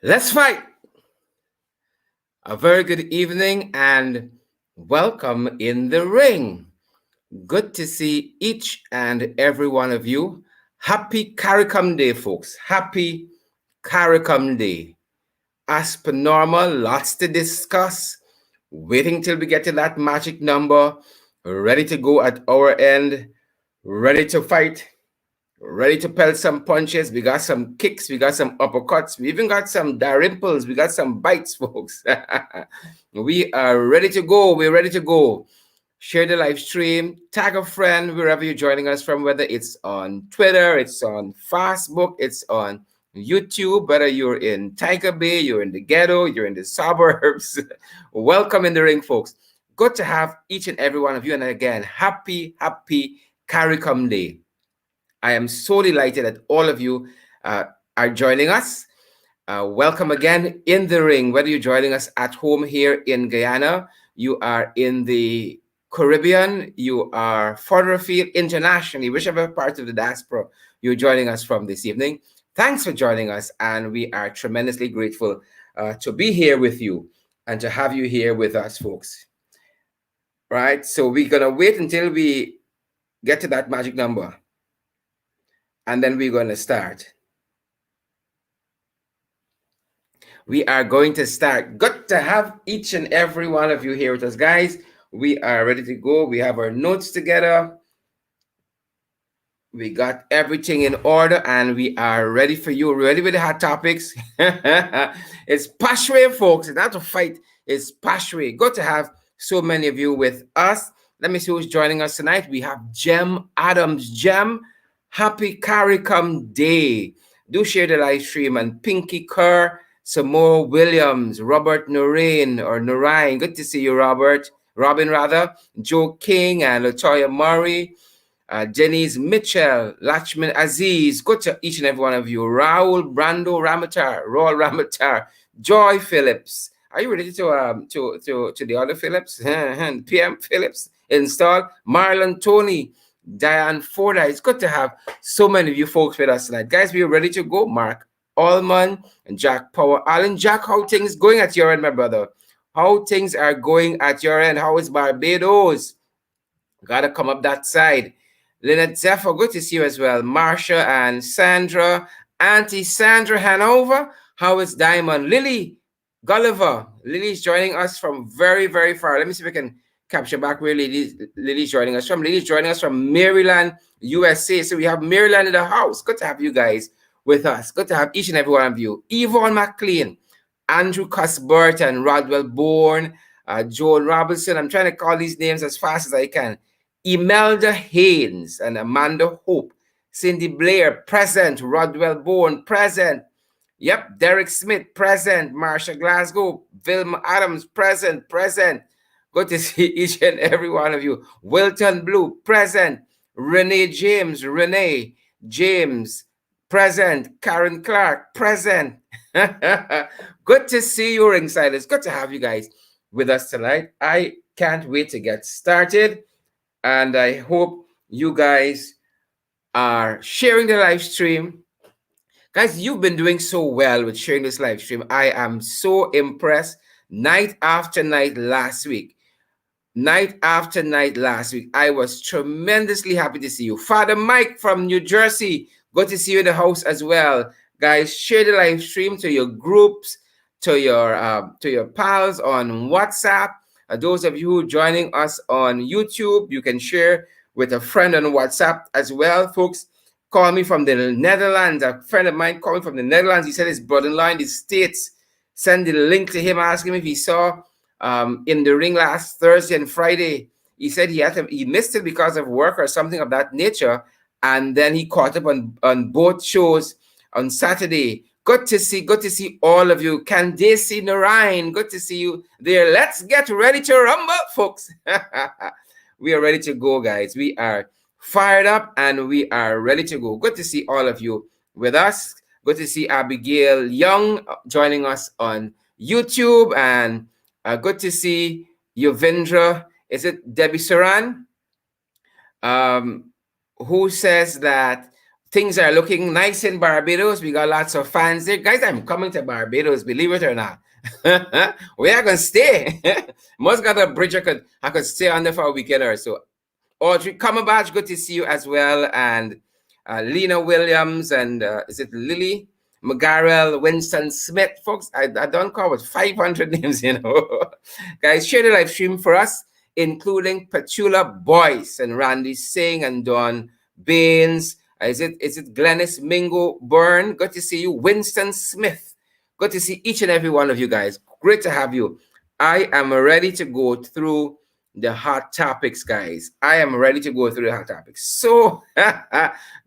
Let's fight. A very good evening and welcome in the ring. Good to see each and every one of you. Happy CARICOM Day, folks. Happy CARICOM Day. As per normal, lots to discuss. Waiting till we get to that magic number. Ready to go at our end. Ready to fight. Ready to pelt some punches. We got some kicks. We got some uppercuts. We even got some darimples. We got some bites, folks. We are ready to go. We're ready to go. Share the live stream. Tag a friend wherever you're joining us from, whether it's on Twitter, it's on Facebook, it's on YouTube, whether you're in Tiger Bay, you're in the ghetto, you're in the suburbs. Welcome in the ring, folks. Good to have each and every one of you. And again, happy CARICOM Day. I am so delighted that all of you are joining us. Welcome again in the ring, whether you're joining us at home here in Guyana, you are in the Caribbean, you are further afield internationally, whichever part of the diaspora you're joining us from this evening. Thanks for joining us, and we are tremendously grateful to be here with you and to have you here with us, folks. Right, so we're going to wait until we get to that magic number, and then we're going to start. We are going to start. Good to have each and every one of you here with us, guys. We are ready to go. We have our notes together. We got everything in order, and we are ready for you. Ready with the hot topics? It's Pashway, folks. It's not a fight. It's Pashway. Good to have so many of you with us. Let me see who's joining us tonight. We have Jem Adams. Jem, happy CARICOM Day. Do share the live stream. And Pinky Kerr, Samora Williams, Robert Norine. Good to see you, Robin rather. Joe King and Latoya Murray. Jenice Mitchell, Lachman Aziz. Good to each and every one of you. Raul Ramatar, Joy Phillips. Are you ready to the other Phillips? PM Phillips installed. Marlon Tony, Diane Forda. It's good to have so many of you folks with us tonight. Guys, we are ready to go. Mark Allman and Jack Power Allen. Jack, how things going at your end, my brother? How things are going at your end? How is Barbados? Gotta come up that side. Lynette Zephyr, good to see you as well. Marsha and Sandra. Auntie Sandra Hanover. How is Diamond? Lily Gulliver. Lily's joining us from very, very far. Let me see if I can capture back where Lily's joining us from. Lily's joining us from Maryland, USA. So we have Maryland in the house. Good to have you guys with us. Good to have each and every one of you. Yvonne McLean, Andrew Cuthbert and Rodwell Bourne, Joan Robinson. I'm trying to call these names as fast as I can. Imelda Haynes and Amanda Hope. Cindy Blair, present. Rodwell Bourne, present. Yep, Derek Smith, present. Marsha Glasgow. Vilma Adams, present. Good to see each and every one of you. Wilton Blue, present. Renee James, present. Karen Clark, present. Good to see you, ringside. It's good to have you guys with us tonight. I can't wait to get started. And I hope you guys are sharing the live stream. Guys, you've been doing so well with sharing this live stream. I am so impressed. Night after night last week, I was tremendously happy to see you. Father Mike from New Jersey, good to see you in the house as well. Guys, share the live stream to your groups, to your pals on WhatsApp. Those of you who are joining us on YouTube, you can share with a friend on WhatsApp as well. Folks, call me from the Netherlands. A friend of mine called me from the Netherlands. He said his brother-in-law in the States. Send the link to him, ask him if he saw in the ring last Thursday and Friday. He said he missed it because of work or something of that nature. And then he caught up on both shows on Saturday. Good to see all of you. Candace Narayan, good to see you there. Let's get ready to rumble, folks. We are ready to go, guys. We are fired up and we are ready to go. Good to see all of you with us. Good to see Abigail Young joining us on YouTube, and good to see Yuvendra. Is it Debbie Saran? Who says that Things are looking nice in Barbados. We got lots of fans there. Guys, I'm coming to Barbados, believe it or not. We are going to stay. Must got a bridge I could stay on there for a weekend or so. Audrey Cumberbatch, good to see you as well. And Lena Williams and is it Lily McGarrell, Winston Smith, folks. I don't call it 500 names, you know. Guys, share the live stream for us, including Petula Boyce and Randy Singh and Don Baines. Is it Glennis Mingo Byrne? Good to see you. Winston Smith. Good to see each and every one of you guys. Great to have you. I am ready to go through the hot topics, guys. I am ready to go through the hot topics. So,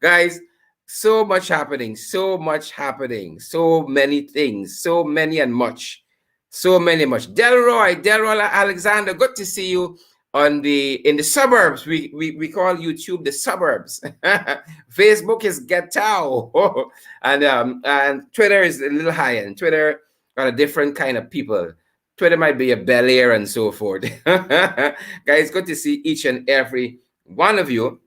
guys, so much happening, so many things, so many and much, Delroy Alexander, good to see you in the suburbs. We call YouTube the suburbs. Facebook is ghetto, and Twitter is a little high end. Twitter got a different kind of people. Twitter might be a Bel Air and so forth. Guys, good to see each and every one of you.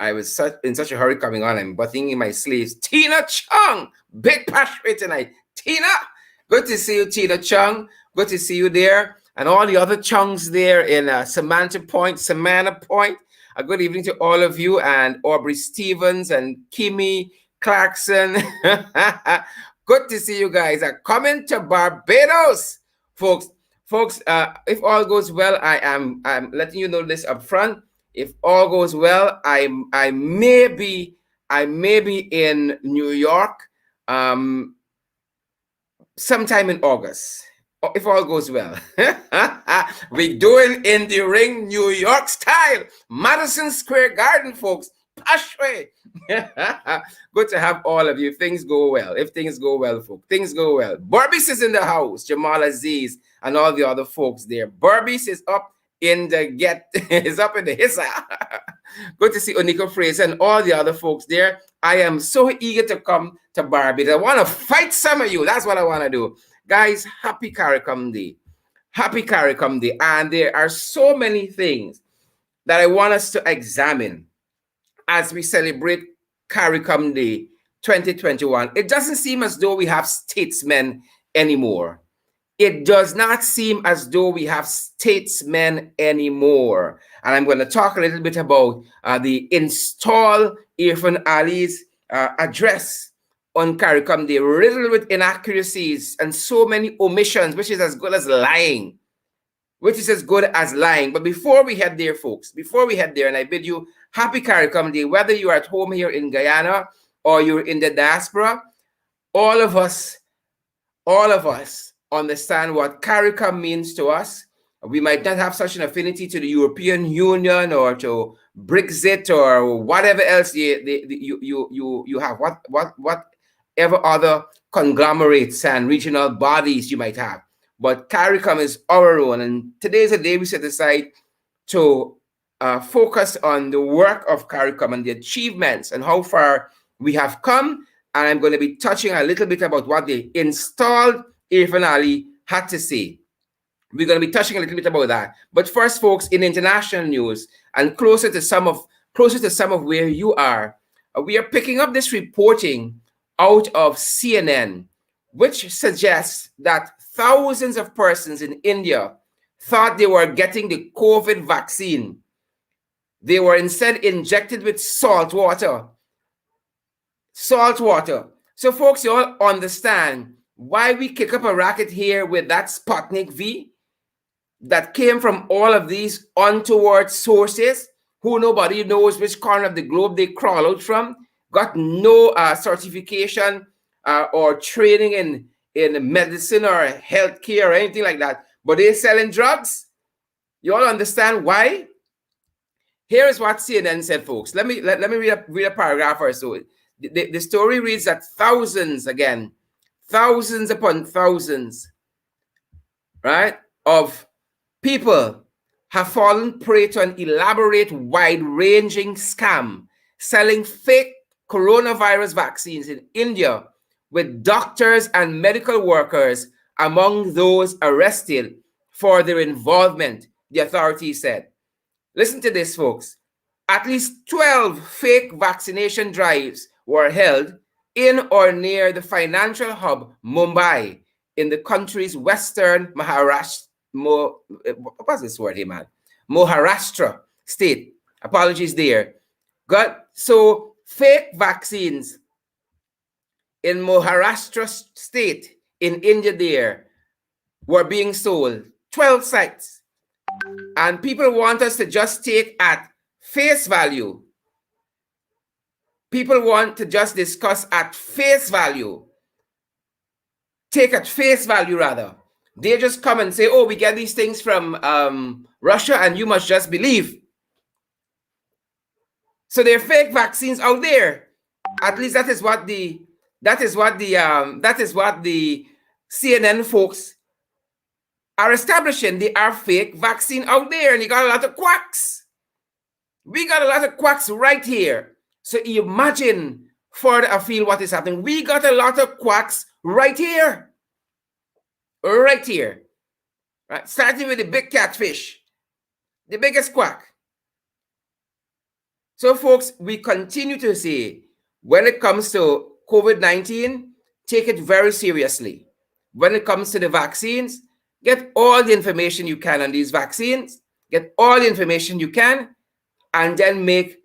I was in such a hurry coming on. I'm buttoning in my sleeves. Tina Chung, big passion tonight. Tina, good to see you, Tina Chung. Good to see you there. And all the other Chungs there in Samantha Point. A good evening to all of you. And Aubrey Stevens and Kimmy Clarkson. Good to see you guys. Coming to Barbados. Folks, if all goes well, I'm letting you know this up front. If all goes well, I may be in New York sometime in August. If all goes well. We're doing In the Ring New York style. Madison Square Garden, folks. Pashway. Good to have all of you. Things go well. If things go well, folks, things go well. Burbis is in the house. Jamal Aziz and all the other folks there. Burbis is up in the is up in the hissa. Good to see Onika Fraser and all the other folks there. I am so eager to come to Barbados. I want to fight some of you. That's what I want to do. Guys, happy CARICOM Day. Happy CARICOM Day. And there are so many things that I want us to examine as we celebrate CARICOM Day 2021. It doesn't seem as though we have statesmen anymore. It does not seem as though we have statesmen anymore. And I'm going to talk a little bit about the install Irfaan Ali's address on CARICOM Day, riddled with inaccuracies and so many omissions, which is as good as lying. But before we head there, folks, and I bid you happy CARICOM Day, whether you're at home here in Guyana or you're in the diaspora, all of us understand what CARICOM means to us. We might not have such an affinity to the European Union or to Brexit or whatever else you have, whatever other conglomerates and regional bodies you might have. But CARICOM is our own, and today is a day we set aside to focus on the work of CARICOM and the achievements and how far we have come. And I'm going to be touching a little bit about what the installed Irfaan Ali had to say. We're going to be touching a little bit about that. But first, folks, in international news and closer to some of where you are, we are picking up this reporting out of CNN, which suggests that thousands of persons in India thought they were getting the COVID vaccine. They were instead injected with salt water. So, folks, you all understand why we kick up a racket here with that Sputnik V that came from all of these untoward sources who nobody knows which corner of the globe they crawl out from, got no certification or training in medicine or healthcare or anything like that, but they're selling drugs. You all understand why? Here is what CNN said, folks. Let me read a paragraph or so. The story reads that thousands upon thousands, right, of people have fallen prey to an elaborate, wide-ranging scam selling fake coronavirus vaccines in India, with doctors and medical workers among those arrested for their involvement, the authorities said. Listen to this, folks. at least 12 fake vaccination drives were held in or near the financial hub Mumbai in the country's western what's this word here, man? Maharashtra state. Apologies there. So fake vaccines in Maharashtra state in India there were being sold. 12 sites. And people want us to just take at face value. People want to just discuss at face value. Take at face value, rather. They just come and say, oh, we get these things from Russia and you must just believe. So there are fake vaccines out there. At least that is what the CNN folks are establishing. There are fake vaccine out there, and you got a lot of quacks. We got a lot of quacks right here. So imagine further afield what is happening. We got a lot of quacks right here. Right here. Right? Starting with the big catfish. The biggest quack. So folks, we continue to say, when it comes to COVID-19, take it very seriously. When it comes to the vaccines, get all the information you can on these vaccines. Get all the information you can, and then make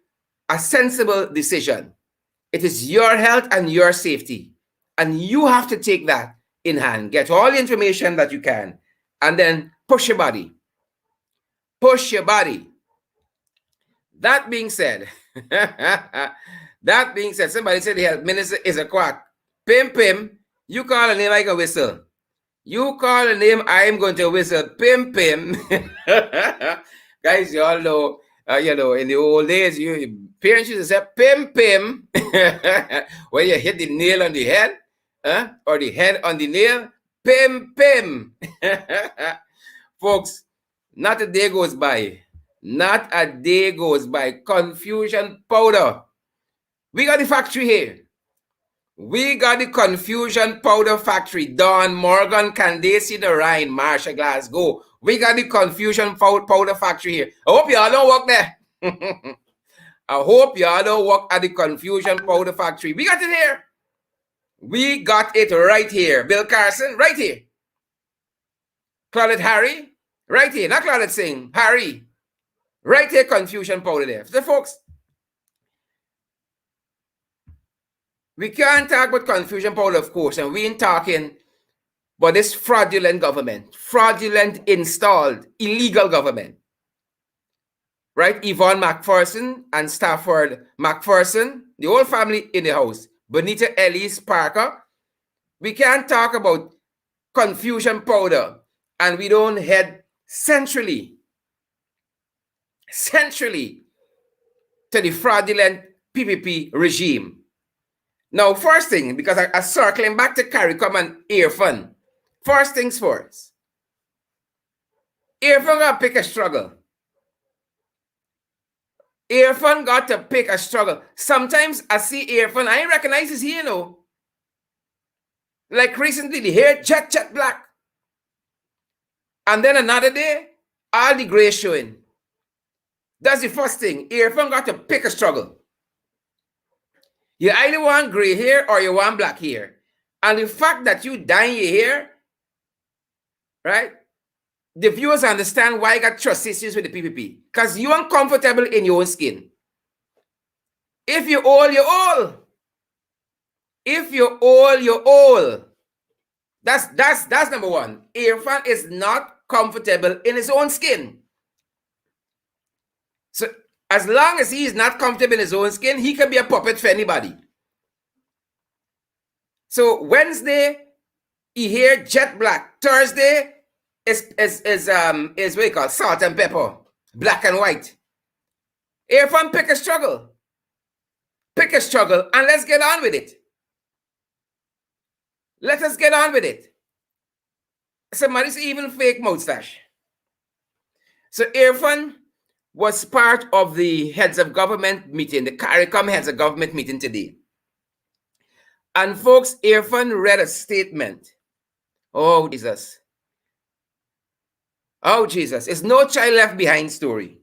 a sensible decision. It is your health and your safety. And you have to take that in hand. Get all the information that you can. And then push your body. Push your body. That being said, somebody said the health minister is a quack. Pim, you call a name, I can whistle. You call a name, I am going to whistle. Pim. Guys, you all know, in the old days, parents used to say, Pim. When you hit the nail on the head, or the head on the nail, Pim. Folks, not a day goes by. Not a day goes by. Confusion powder. We got the factory here. We got the confusion powder factory. Don Morgan, Candace, the Rhine, Marsha, Glasgow. We got the confusion powder factory here. I hope y'all don't work there. I hope y'all don't work at the confusion powder factory. We got it here. We got it right here. Bill Carson, right here. Claudette Harry, right here. Not Claudette Singh, Harry. Right here, confusion powder there. So folks, we can't talk about confusion powder, of course, and we ain't talking about this fraudulent government, fraudulent installed, illegal government. Right? Yvonne McPherson and Stafford McPherson, the whole family in the house. Bonita Ellis Parker. We can't talk about confusion powder and we don't head centrally to the fraudulent PPP regime. Now, first thing, because I'm circling back to CARICOM and Irfaan. First things first. Irfaan got to pick a struggle. Irfaan got to pick a struggle. Sometimes I see Irfaan, I recognize his hair, Like recently, the hair jet black. And then another day, all the gray showing. That's the first thing. Irfaan got to pick a struggle. You either want gray hair or you want black hair. And the fact that you dye your hair, right? The viewers understand why I got trust issues with the PPP. Because you're uncomfortable in your own skin. If you're old, you're old. If you're old, you're old. That's number one. Irfaan is not comfortable in his own skin. So as long as he is not comfortable in his own skin, he can be a puppet for anybody. So Wednesday, he hair jet black. Thursday is what you call salt and pepper, black and white. Irfaan, pick a struggle. Pick a struggle and let's get on with it. Let us get on with it. Somebody's even fake mustache. So Irfaan was part of the heads of government meeting, the CARICOM heads of government meeting today. And folks, Irfaan read a statement. Oh, Jesus. Oh, Jesus. It's no child left behind story.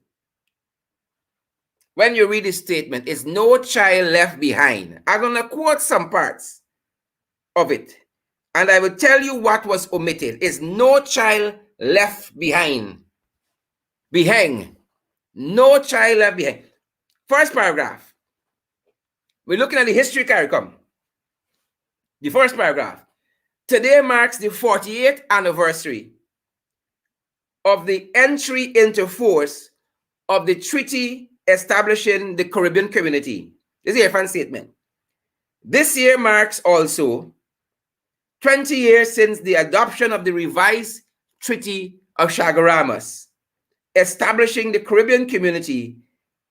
when you read this statement, is no child left behind. I'm going to quote some parts of it. And I will tell you what was omitted. Is no child left behind. Behind. No child left behind. First paragraph. We're looking at the history CARICOM. The first paragraph. Today marks the 48th anniversary of the entry into force of the treaty establishing the Caribbean community. This is Irfaan statement. This year marks also 20 years since the adoption of the revised Treaty of Chaguaramas, establishing the Caribbean community,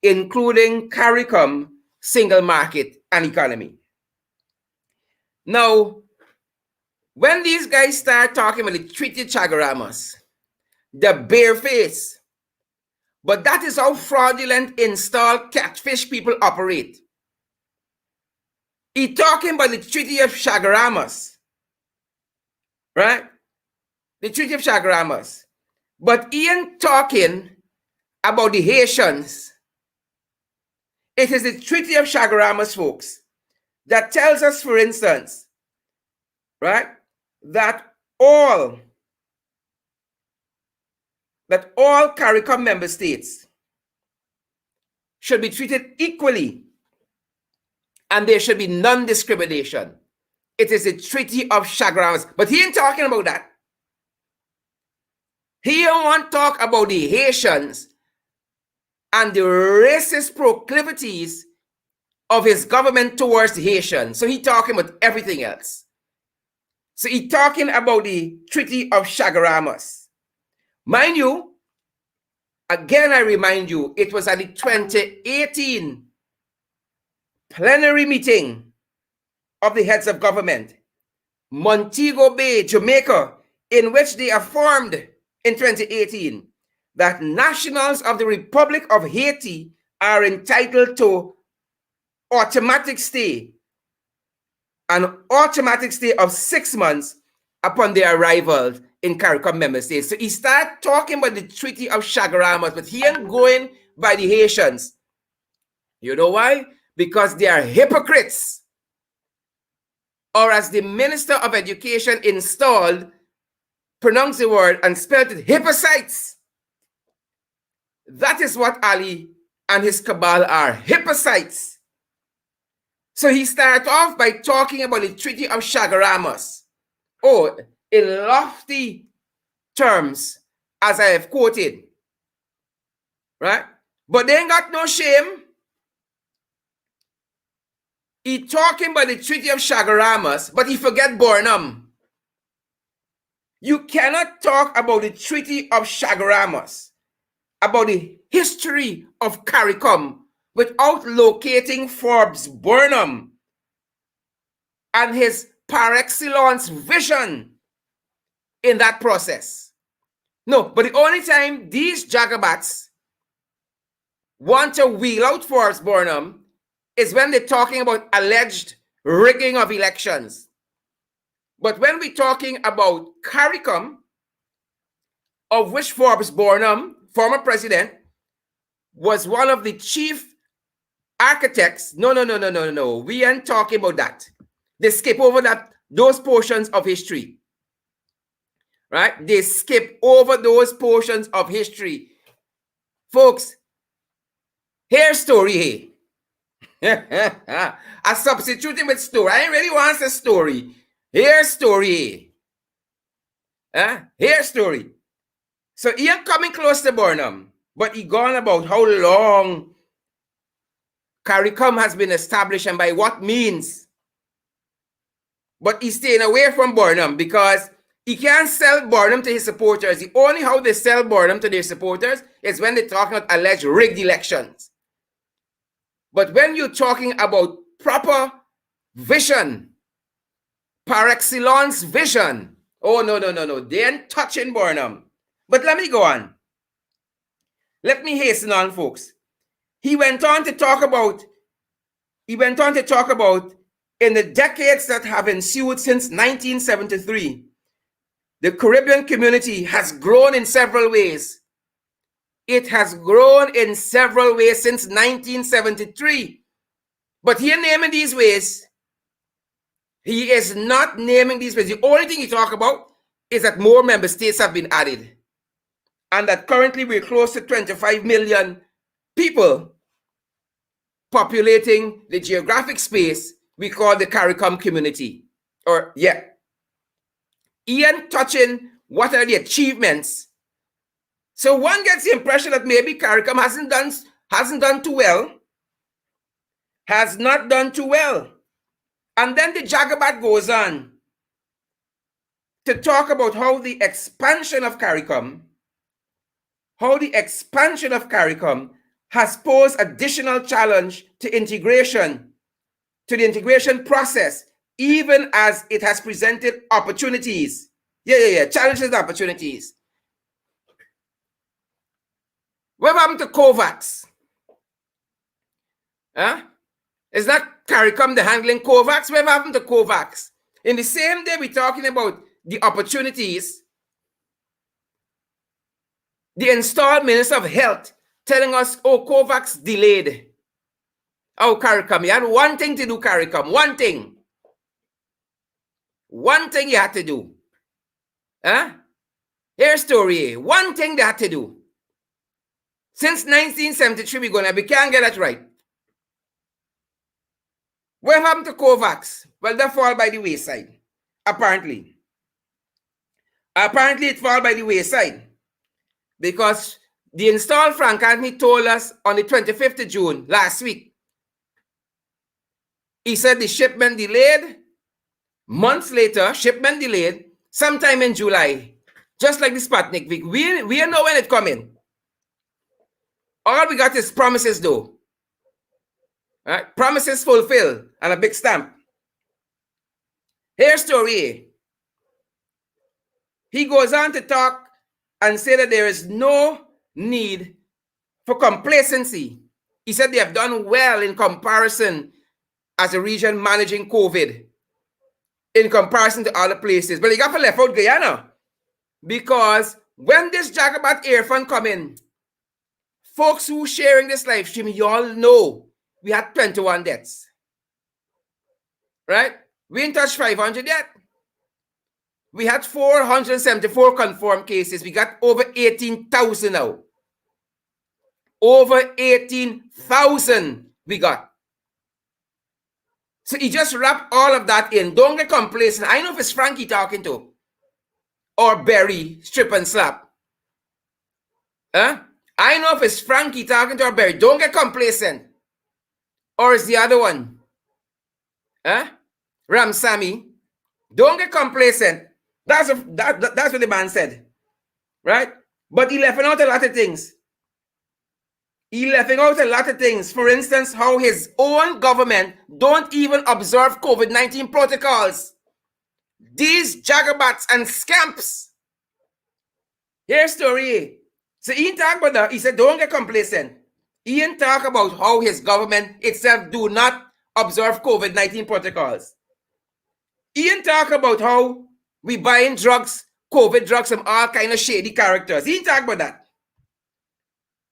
including CARICOM, single market and economy. Now, when these guys start talking about the Treaty of Chaguaramas, the bare face, but that is how fraudulent installed catfish people operate. He talking about the Treaty of Chaguaramas, right? The Treaty of Chaguaramas. But he ain't talking about the Haitians. It is the Treaty of Chaguaramas, folks, that tells us, for instance, right, that all CARICOM member states should be treated equally and there should be non-discrimination. It is the Treaty of Chaguaramas. But he ain't talking about that. He don't want to talk about the Haitians and the racist proclivities of his government towards the Haitians. So he talking about everything else. So he talking about the Treaty of Chaguaramas. Mind you, again I remind you, it was at the 2018 plenary meeting of the heads of government, Montego Bay, Jamaica, in which they affirmed in 2018 that nationals of the Republic of Haiti are entitled to automatic stay, an automatic stay of 6 months upon their arrival in CARICOM member states. So he started talking about the Treaty of Chaguaramas, but he ain't going by the Haitians. You know why? Because they are hypocrites. Or as the Minister of Education installed, pronounced the word and spelled it, hypocrites. That is what Ali and his cabal are, hypocrites. So he started off by talking about the Treaty of Chaguaramas. Oh, in lofty terms, as I have quoted. Right? But they ain't got no shame. He talking about the Treaty of Chaguaramas, but he forget Burnham. You cannot talk about the Treaty of Chaguaramas, about the history of CARICOM, without locating Forbes Burnham and his par excellence vision in that process. No, but the only time these jagabats want to wheel out Forbes Burnham is when they're talking about alleged rigging of elections. But when we're talking about CARICOM, of which Forbes Burnham, former president, was one of the chief architects, no. We ain't talking about that. They skip over those portions of history. Right? They skip over those portions of history. Folks, here's story here. I substitute him with story. I ain't really want the story. Here's story. Here's story. So he ain't coming close to Burnham, but he gone about how long CARICOM has been established and by what means. But he's staying away from Burnham because he can't sell Burnham to his supporters. The only how they sell Burnham to their supporters is when they're talking about alleged rigged elections. But when you're talking about proper vision, par excellence vision, oh, no. They ain't touching Burnham. But let me go on. Let me hasten on, folks. He went on to talk about in the decades that have ensued since 1973, the Caribbean community has grown in several ways. it has grown in several ways since 1973. But he is naming these ways. He is not naming these ways. The only thing he talks about is that more member states have been added. And that currently we're close to 25 million people populating the geographic space we call the CARICOM community. Ian touching what are the achievements. So one gets the impression that maybe CARICOM hasn't done too well, has not done too well. And then the Jagabat goes on to talk about how the expansion of CARICOM has posed additional challenge to the integration process, even as it has presented opportunities. Challenges and opportunities. What happened to COVAX? Is that CARICOM the handling COVAX? What happened to COVAX? In the same day we're talking about the opportunities, the installed Minister of Health telling us, oh, COVAX delayed. Oh, CARICOM, you had one thing to do, CARICOM, one thing. One thing you had to do. Here's story. One thing they had to do. Since 1973, we can't get that right. What happened to COVAX? Well, that fall by the wayside, apparently. Apparently, it fall by the wayside because the installed Frank Anthony told us on the 25th of June last week. He said the shipment delayed. Months later, shipment delayed sometime in July, just like the Sputnik week. We know when it's coming. All we got is promises, though. Right? Promises fulfilled and a big stamp. Here's story. He goes on to talk and say that there is no need for complacency. He said they have done well in comparison as a region managing COVID in comparison to other places. But he got to left out Guyana because when this Jagabat Irfaan come in, folks who sharing this live stream, you all know we had 21 deaths. Right? We ain't touched 500 yet. We had 474 confirmed cases. We got over 18,000 now. Over 18,000 we got. So he just wrapped all of that in. Don't get complacent. I know if it's Frankie talking to or Barry, strip and slap. I know if it's Frankie talking to or Barry. Don't get complacent. Or it's the other one. Ramsamy. Don't get complacent. That's what the man said. Right? But he left out a lot of things. For instance, how his own government don't even observe COVID-19 protocols. These jagabats and scamps. Here's story. So Ian talk about that. He said, don't get complacent. Ian talk about how his government itself do not observe COVID-19 protocols. Ian talk about how we buying drugs, COVID drugs from all kind of shady characters. Ian talk about that.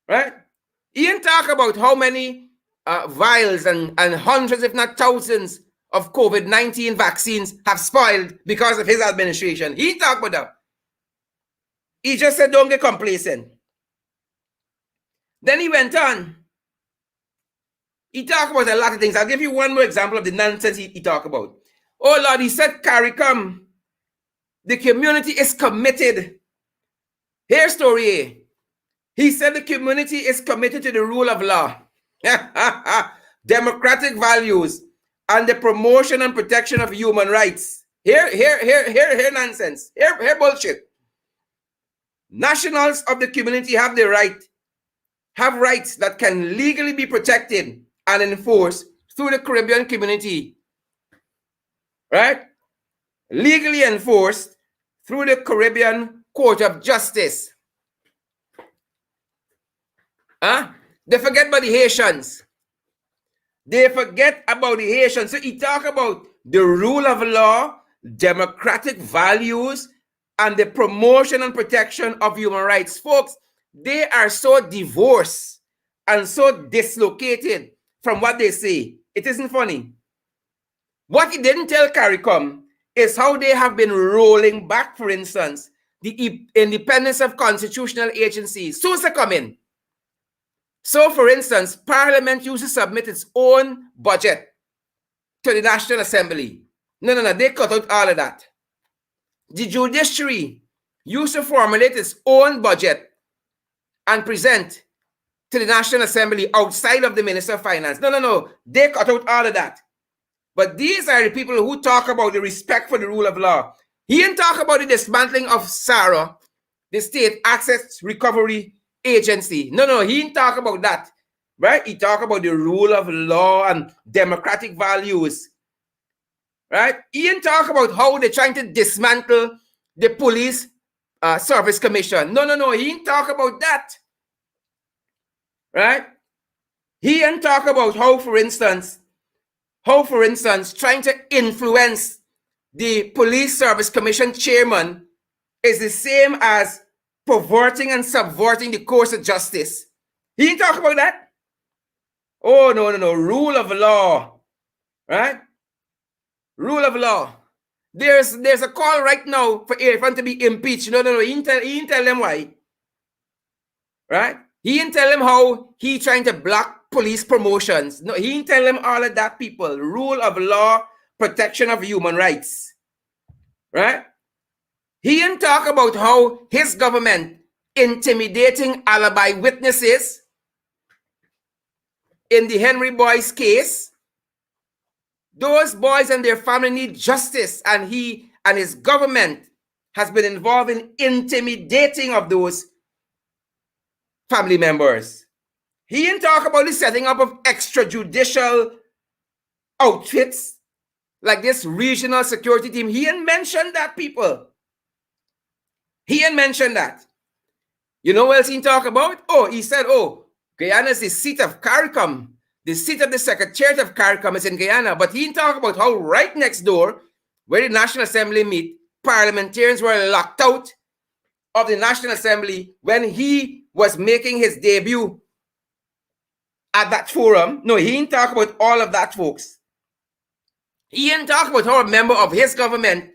Right? Ian talk about how many vials and hundreds, if not thousands, of COVID-19 vaccines have spoiled because of his administration. He talk about that. He just said, don't get complacent. Then he went on. He talked about a lot of things. I'll give you one more example of the nonsense he talked about. Oh, Lord, he said, CARICOM, the community is committed. Here's story. He said the community is committed to the rule of law, democratic values, and the promotion and protection of human rights. Here nonsense. Here bullshit. Nationals of the community have rights that can legally be protected and enforced through the Caribbean community. Right? Legally enforced through the Caribbean Court of Justice. They forget about the Haitians. So he talk about the rule of law, democratic values, and the promotion and protection of human rights. Folks, they are so divorced and so dislocated from what they say. It isn't funny. What he didn't tell CARICOM is how they have been rolling back, for instance, the independence of constitutional agencies. Soon to come in. So, for instance, Parliament used to submit its own budget to the National Assembly. No, they cut out all of that. The judiciary used to formulate its own budget and present to the National Assembly outside of the Minister of Finance. No, they cut out all of that. But these are the people who talk about the respect for the rule of law. He didn't talk about the dismantling of SARA, the State Assets Recovery Agency. No, he didn't talk about that, right? He talked about the rule of law and democratic values, right? He didn't talk about how they're trying to dismantle the Police Service Commission. No, he didn't talk about that, right? He didn't talk about how, for instance, trying to influence the Police Service Commission chairman is the same as perverting and subverting the course of justice. He didn't talk about that. Oh, no. Rule of law, right? Rule of law. There's a call right now for Irfaan to be impeached. No. He didn't tell them why. Right? He didn't tell them how he trying to block police promotions. No, he didn't tell them all of that, people. Rule of law, protection of human rights. Right? He didn't talk about how his government intimidating alibi witnesses in the Henry Boyce case. Those boys and their family need justice, and he and his government has been involved in intimidating of those family members. He didn't talk about the setting up of extrajudicial outfits like this regional security team. He didn't mention that, people. He didn't mention that. You know what else he didn't talk about? Oh, he said, Guyana is the seat of CARICOM. The seat of the Secretariat of CARICOM is in Guyana. But he didn't talk about how right next door, where the National Assembly meet, parliamentarians were locked out of the National Assembly when he was making his debut at that forum. No, he didn't talk about all of that, folks. He didn't talk about how a member of his government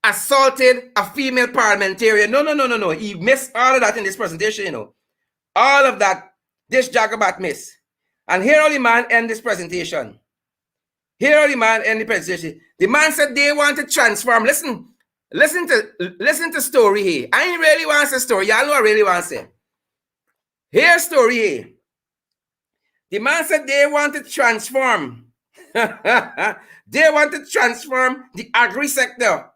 assaulted a female parliamentarian. No. He missed all of that in this presentation, you know. All of that, this Jagabat missed. And here how the man end this presentation. The man said they want to transform. Listen to story here. I ain't really want to say story. Y'all know I really want to say. Here's story here. The man said they want to transform. They want to transform the agri sector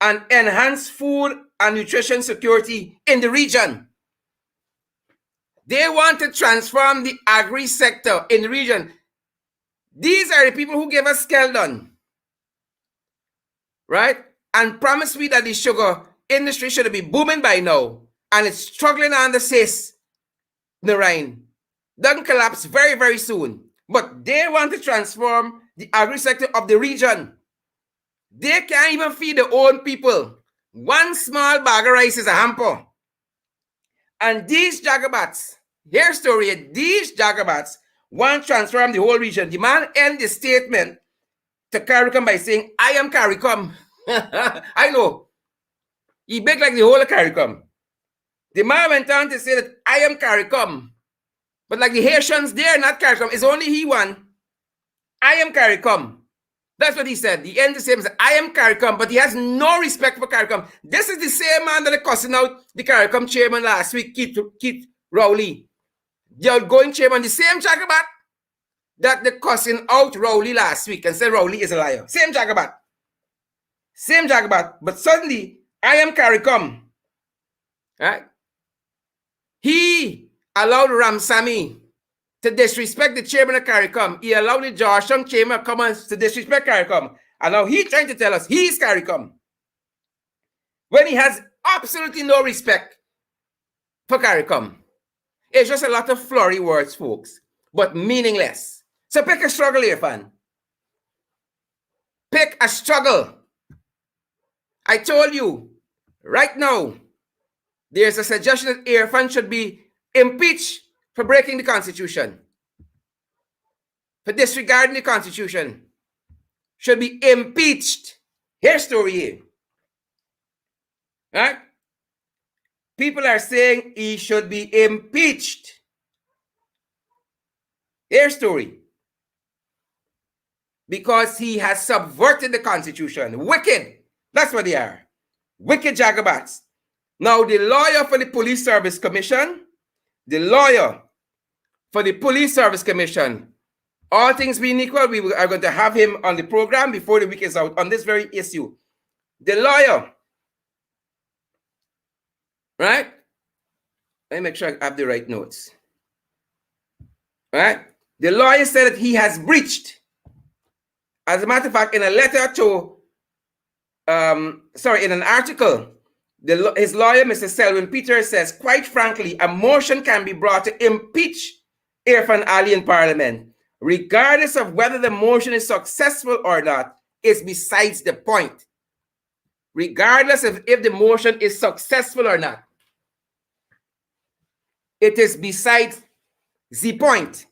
and enhance food and nutrition security in the region. They want to transform the agri sector in the region. These are the people who gave us Skeldon, right? And promised me that the sugar industry should be booming by now. And it's struggling on the sis, Narain. Doesn't collapse very, very soon. But they want to transform the agri sector of the region. They can't even feed their own people. One small bag of rice is a hamper. And these Jagabats, here's story, these Jagabats want to transform the whole region. The man ended the statement to CARICOM by saying, I am CARICOM. I know. He big like the whole of CARICOM. The man went on to say that I am CARICOM. But like the Haitians, they are not CARICOM. It's only he one. I am CARICOM. That's what he said. The end the same said, I am CARICOM, but he has no respect for CARICOM. This is the same man that cussing out the CARICOM chairman last week, Keith Rowley. The outgoing chairman, the same Jagabat that the cussing out Rowley last week and said Rowley is a liar. Same Jagabat. But suddenly, I am CARICOM. Right? He allowed Ramsamy to disrespect the chairman of CARICOM. He allowed the Georgetown chairman of commerce to disrespect CARICOM. And now he's trying to tell us he's CARICOM. When he has absolutely no respect for CARICOM. It's just a lot of flowery words, folks, but meaningless. So pick a struggle, Irfaan. Pick a struggle. I told you, right now, there's a suggestion that Irfaan should be impeached for breaking the Constitution, for disregarding the Constitution, should be impeached. Here's the story here. Right? People are saying he should be impeached. Here's the story. Because he has subverted the Constitution. Wicked. That's what they are. Wicked jagabats. Now, the lawyer for the Police Service Commission, all things being equal, we are going to have him on the program before the week is out on this very issue. The lawyer, right? Let me make sure I have the right notes. Right? The lawyer said that he has breached. As a matter of fact, in a letter to, in an article, his lawyer, Mr. Selwyn Peters, says, quite frankly, a motion can be brought to impeach Irfaan Ali in Parliament. Regardless of whether the motion is successful or not, is besides the point. Regardless of if the motion is successful or not, it is besides the point.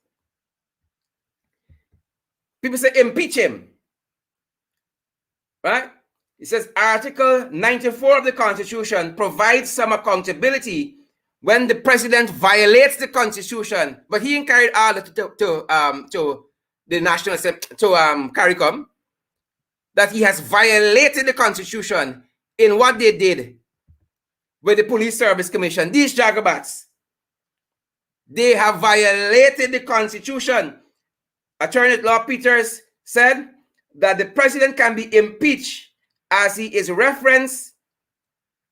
People say impeach him, right? It says Article 94 of the Constitution provides some accountability when the president violates the Constitution, but he carried all to the National Assembly, to CARICOM, that he has violated the Constitution in what they did with the Police Service Commission. These jagabats, they have violated the Constitution. Attorney at Law Peters said that the president can be impeached as he is referenced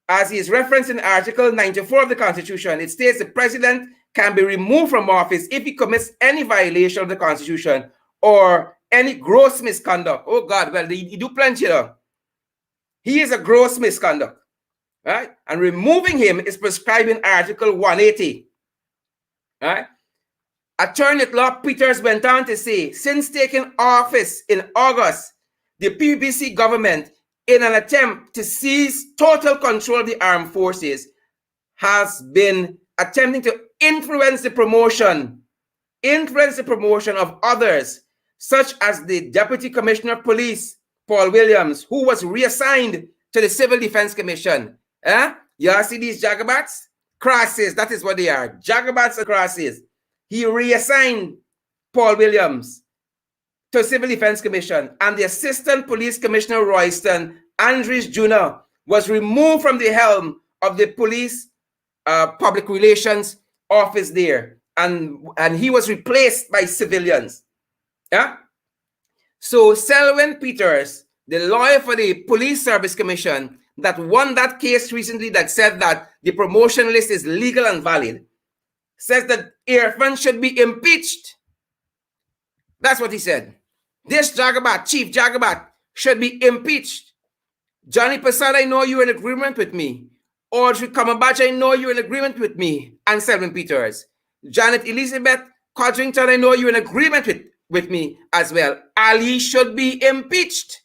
in Article 94 of the Constitution. It states the president can be removed from office if he commits any violation of the Constitution or any gross misconduct. Oh God, well, he do plenty though. He is a gross misconduct, right? And removing him is prescribed in Article 180, right? Attorney at Law Peters went on to say, since taking office in August, the PPC government, in an attempt to seize total control of the armed forces, has been attempting to influence the promotion of others, such as the Deputy Commissioner of Police, Paul Williams, who was reassigned to the Civil Defense Commission. Y'all see these jagabats? Crosses, that is what they are. Jagabats and crosses. He reassigned Paul Williams to Civil Defense Commission, and the Assistant Police Commissioner Royston Andrews Jr. was removed from the helm of the police public relations office there, and he was replaced by civilians. Yeah. So Selwyn Peters, the lawyer for the Police Service Commission that won that case recently, that said that the promotion list is legal and valid, says that Irfaan should be impeached. That's what he said. This jagabat, Chief Jagabat, should be impeached. Johnny Prasad, I know you're in agreement with me. Audrey Kamabach, I know you're in agreement with me. And Selwyn Peters. Janet Elizabeth Codrington, I know you're in agreement with me as well. Ali should be impeached.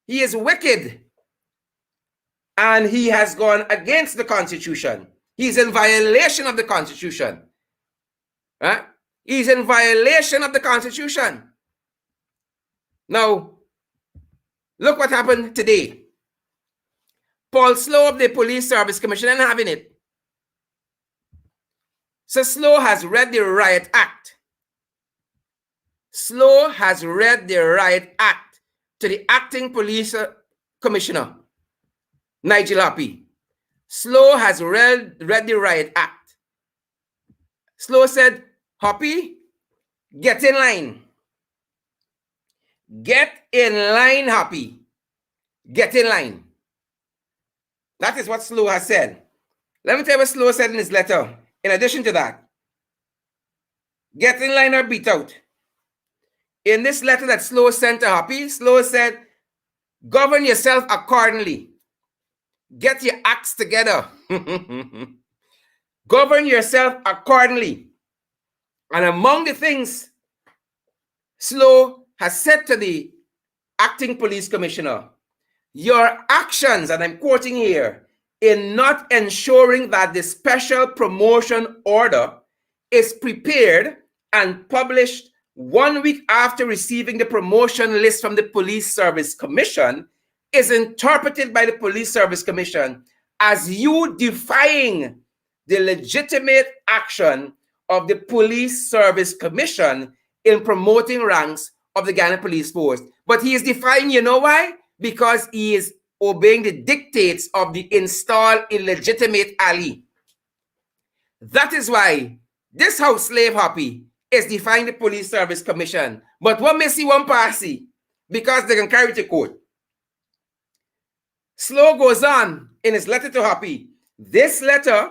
He is wicked. And he has gone against the Constitution. He's in violation of the Constitution. Right? He's in violation of the Constitution. Now, look what happened today. Paul Slow of the Police Service Commission and having it. So Slow has read the Riot Act. Slow has read the Riot Act to the acting police commissioner, Nigel Hoppie. Slow has read the Riot Act. Slow said, Hoppie, get in line. Get in line, Hoppie. Get in line. That is what Slow has said. Let me tell you what Slow said in his letter. In addition to that, get in line or beat out. In this letter that Slow sent to Hoppie, Slow said, govern yourself accordingly. Get your acts together. Govern yourself accordingly. And among the things Slow has said to the acting police commissioner, your actions, and I'm quoting here, in not ensuring that the special promotion order is prepared and published 1 week after receiving the promotion list from the Police Service Commission is interpreted by the Police Service Commission as you defying the legitimate action of the Police Service Commission in promoting ranks of the Ghana Police Force. But he is defying, you know why? Because he is obeying the dictates of the installed illegitimate ally. That is why this house slave Hoppie is defying the Police Service Commission. But what may see one party, because they can carry it to court. Slow goes on in his letter to Hoppie. This letter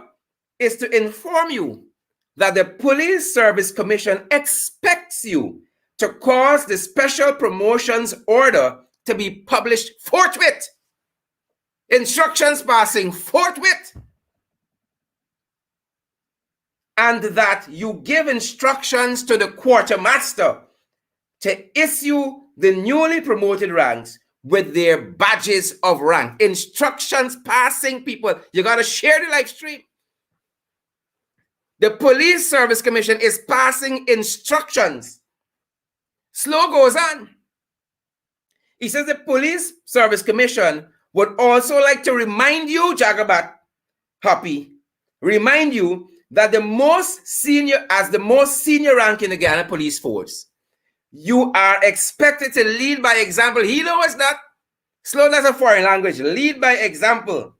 is to inform you that the Police Service Commission expects you to cause the special promotions order to be published forthwith. Instructions passing forthwith. And that you give instructions to the quartermaster to issue the newly promoted ranks with their badges of rank. Instructions passing, people. You got to share the live stream. The Police Service Commission is passing instructions. Slow goes on. He says the Police Service Commission would also like to remind you, Jagabat Hoppie, remind you that the most senior rank in the Ghana Police Force, you are expected to lead by example. He knows that. Slow, that's a foreign language. Lead by example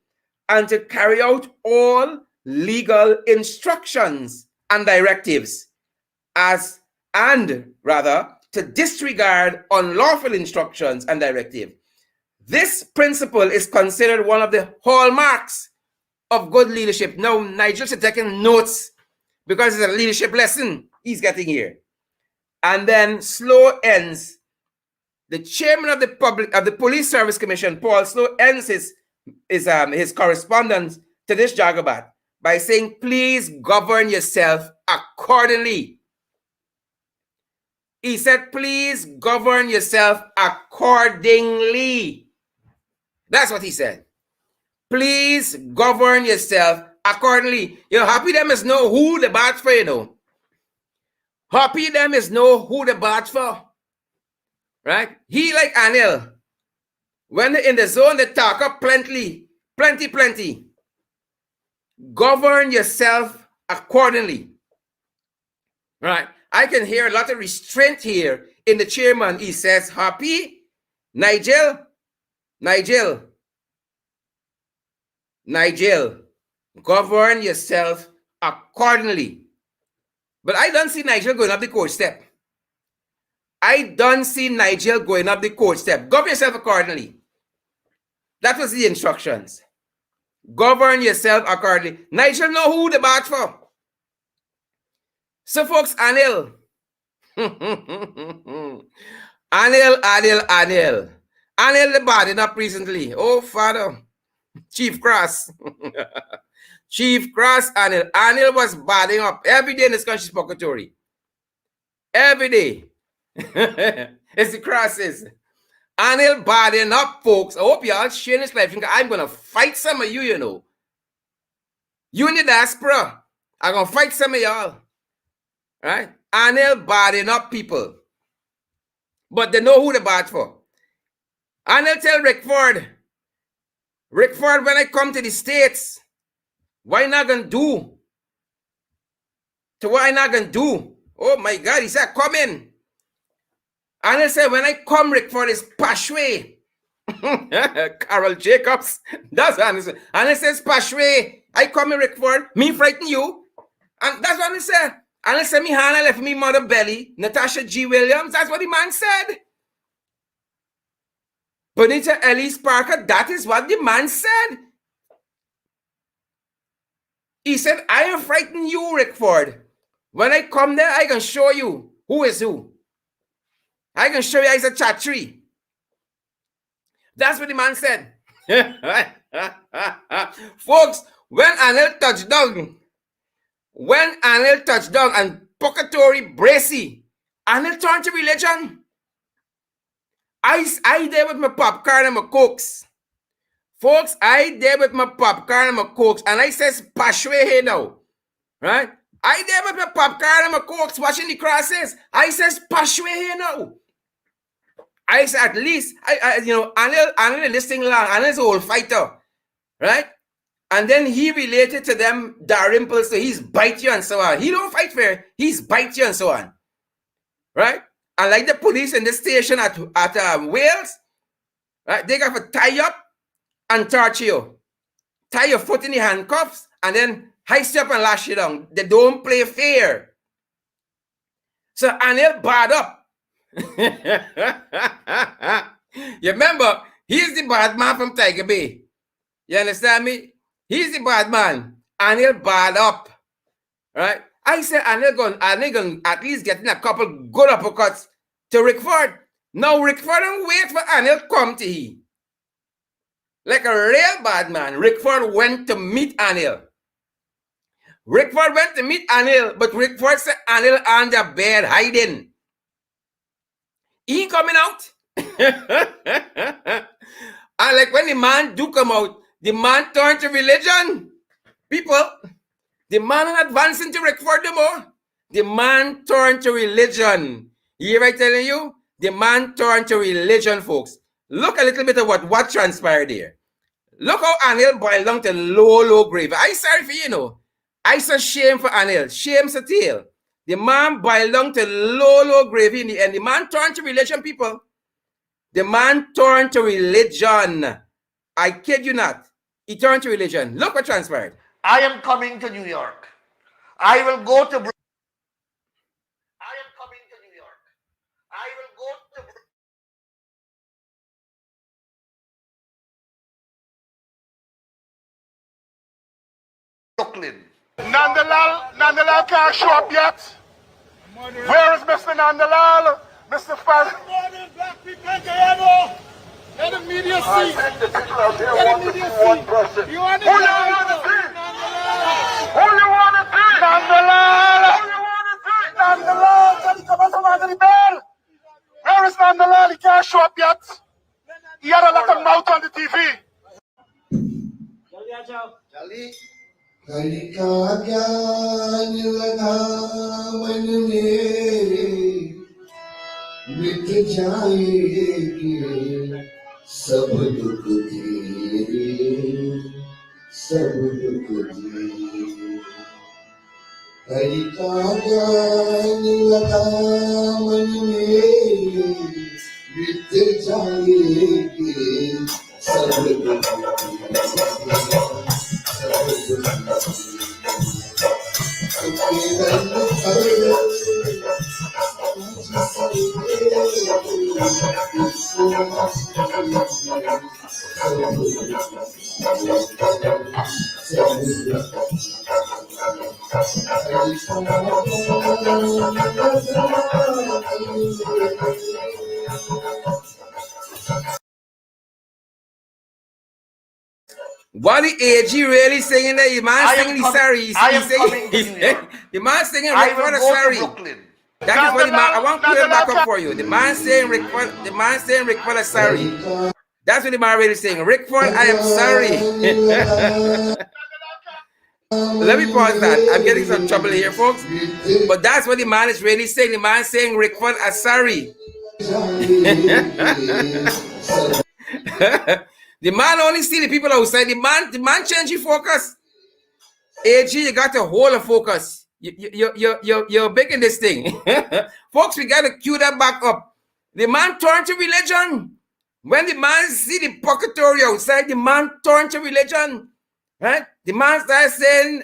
and to carry out all legal instructions and directives to disregard unlawful instructions and directives. This principle is considered one of the hallmarks of good leadership. Now, Nigel should take notes because it's a leadership lesson he's getting here. And then Slow ends. The chairman of the Police Service Commission, Paul Slow, ends his correspondence to this Jagabat by saying, please govern yourself accordingly. He said, please govern yourself accordingly. That's what he said. Please govern yourself accordingly. You know, Hoppie them is know who the bad for, you know. Hoppie them is know who the bad for. Right? He like Anil. When they're in the zone, they talk up plenty. Govern yourself accordingly. Right? I can hear a lot of restraint here in the chairman. He says, Hoppie, Nigel, govern yourself accordingly. But I don't see Nigel going up the court step. Govern yourself accordingly. That was the instructions. Govern yourself accordingly. Nigel know who the bad for. So folks, Anil. Anil the bad enough recently. Oh, Father. Chief Cross. Chief Cross, Anil. Anil was badding up every day in this country's purgatory. Every day. It's the crosses. Anil badding up, folks. I hope y'all sharing this life. I'm going to fight some of you, you know. You in the diaspora. I'm going to fight some of y'all. Right? Anil badding up people. But they know who they're bad for. Anil tell Rick Ford, when I come to the States, what I not going to do? To what I not going to do? Oh my God, he said, come in. Anil said, when I come, Rick Ford is Pashwe. Carol Jacobs. That's what Anil said. Anil says, Pashwe. I come in, Rick Ford. Me frighten you. And that's what Anil said. Anil said, me Hannah left me mother belly. Natasha G. Williams. That's what the man said. Bonita Ellis Parker. That is what the man said. He said, I am frightening you, Rick Ford. When I come there, I can show you who is who. I can show you he's a chatri. That's what the man said. Folks, when Anil touched down and Pocatory Bracy, Anil turned to religion. I there with my popcorn and my cokes. Folks, I there with my popcorn and my cokes, and I says, Pashwe here now. Right? I there with my popcorn and my cokes watching the crosses. I says, Pashwe here now. I said, at least, Anil this thing long, Anil's a whole fighter. Right? And then he related to them Dalrymple, so he's bite you and so on. He don't fight fair, he's bite you and so on. Right? And like the police in the station at Wales, right? They got to tie you up and torture you. Tie your foot in the handcuffs and then heist you up and lash you down. They don't play fair. So Anil bad up. You remember, he's the bad man from Tiger Bay. You understand me? He's the bad man. Anil bad up. Right? I said Anil going at least getting a couple good uppercuts to Rickford. Now Rickford don't wait for Anil come to he. Like a real bad man, Rickford went to meet Anil. Rickford went to meet Anil, but Rickford said Anil on the bed hiding. He ain't coming out. And like when the man do come out, the man turned to religion. People, the man ain't advancing to Rickford no more. The man turned to religion. You hear I telling you? The man turned to religion, folks. Look a little bit of what transpired here. Look how Anil boiled down to low grave. I sorry for you know. I saw shame for Anil. Shame's a tail. The man boiled down to low grave in the end. The man turned to religion, people. The man turned to religion. I kid you not. He turned to religion. Look what transpired. I am coming to New York. I will go to Brooklyn. I am coming to New York. I will go to Brooklyn. Nandalal can't show up yet. Where is Mr. Nandalal? Mr. Faz. Good morning, black people. Let the media see. Let the media see. You want to see? Who you want to see? Nandalal. Who you want to see? Nandalal. Can you come out of the bell? Where is Nandalal? He can't show up yet. He had a lot of mouth on the TV. Hari का ज्ञान लगा मन में मिट जाएगी सब दुख धीरे सब दुख धीरे हरि का ज्ञान लगा मन में मिट जाएगी सब दुख What the AG really saying that? The man singing the sorry. The man singing Rickford is sorry. That is what the man. I want to play it back up for you. The man saying Rickford. The man saying Rickford is sorry. That's what the man really saying. Rickford, I am sorry. Let me pause that. I'm getting some trouble here, folks. But that's what the man is really saying. The man saying Rickford is sorry. The man only see the people outside. The man change your focus. AG, you got to hold a focus. You're big in this thing. Folks, we got to cue that back up. The man turned to religion. When the man see the purgatory outside, the man turned to religion. Right? The man starts saying,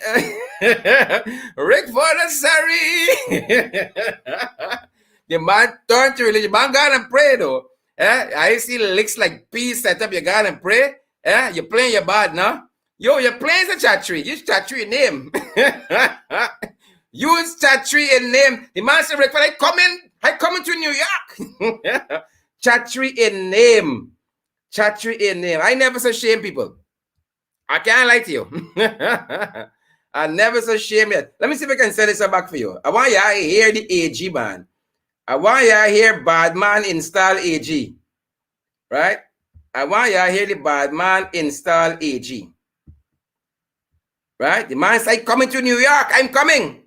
Rick Ford is sorry. The man turned to religion. Man, God and pray though. I see licks like peace set up your God and pray. You're playing your bad now. Yo, you're playing the chattery. Use chattery in name. Use chattery in name. The man said, Rick, I coming to New York. Chattery in name. Chattery in name. I never so shame people. I can't lie to you. I never so shame yet. Let me see if I can send this back for you. I want you to hear the AG, man. I want you to hear bad man install AG. Right? I want y'all hear the bad man install AG. Right? The man said, coming to New York. I'm coming.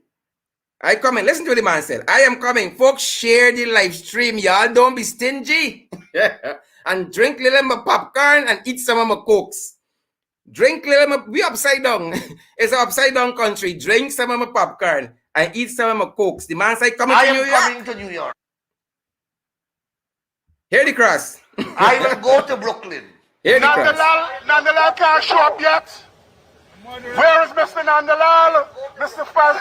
I'm coming. Listen to what the man said. I am coming. Folks, share the live stream. Y'all don't be stingy. And drink little my popcorn and eat some of my cokes. Drink little, we upside down. It's an upside down country. Drink some of my popcorn and eat some of my cokes. The man said, coming to New York. I am coming to New York. Hear the cross. I will go to Brooklyn. Hear the cross. Nandalal can't show up yet. Where is Mr. Nandalal? Mr. Faz.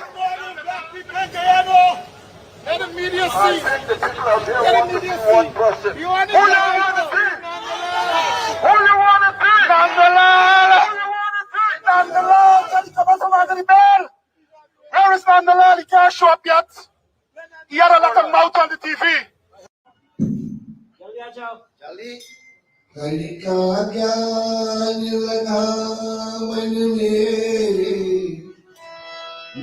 Let the media see. Let the media see. You want Who you want to see? Who you want to see? Nandalal! Who you want to see? Nandalal! Where is Nandalal? He can't show up yet. He had a lot of mouth on the TV. Hari का ज्ञान लगा मन में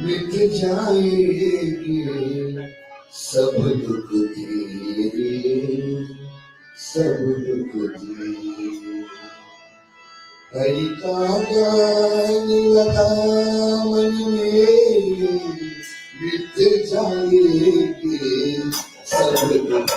मिट जाएंगे सब दुख तेरे सब दुख तेरे हरि का ज्ञान लगा मन में मिट जाएंगे सब दुख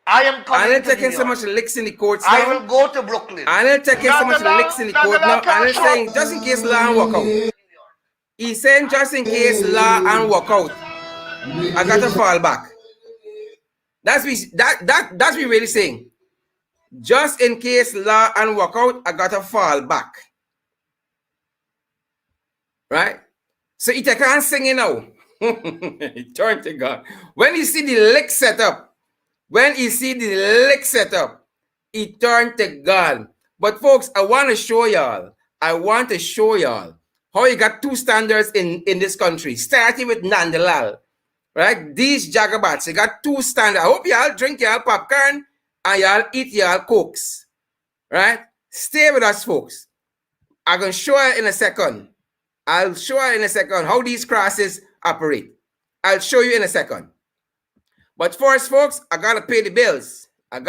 I am coming I'm not to New taking so York. much licks in the courts I now. will go to Brooklyn. I'm not taking so much licks in the court now. I'm not saying just in case law and walk out. He's saying just in case law and walk out, I got to fall back. That's what we really saying. Just in case law and walk out, I got to fall back. Right? So if I can't sing it now, turn to God. When you see the lick set up, he turned to God. But folks, I want to show y'all how you got two standards in this country, starting with Nandalal. Right? These jagabats, you got two standards. I hope y'all drink y'all popcorn and y'all eat y'all cokes. Right? Stay with us, folks. I'm going to show you in a second. I'll show you in a second how these crosses operate. I'll show you in a second. But first, folks, I got to pay the bills. And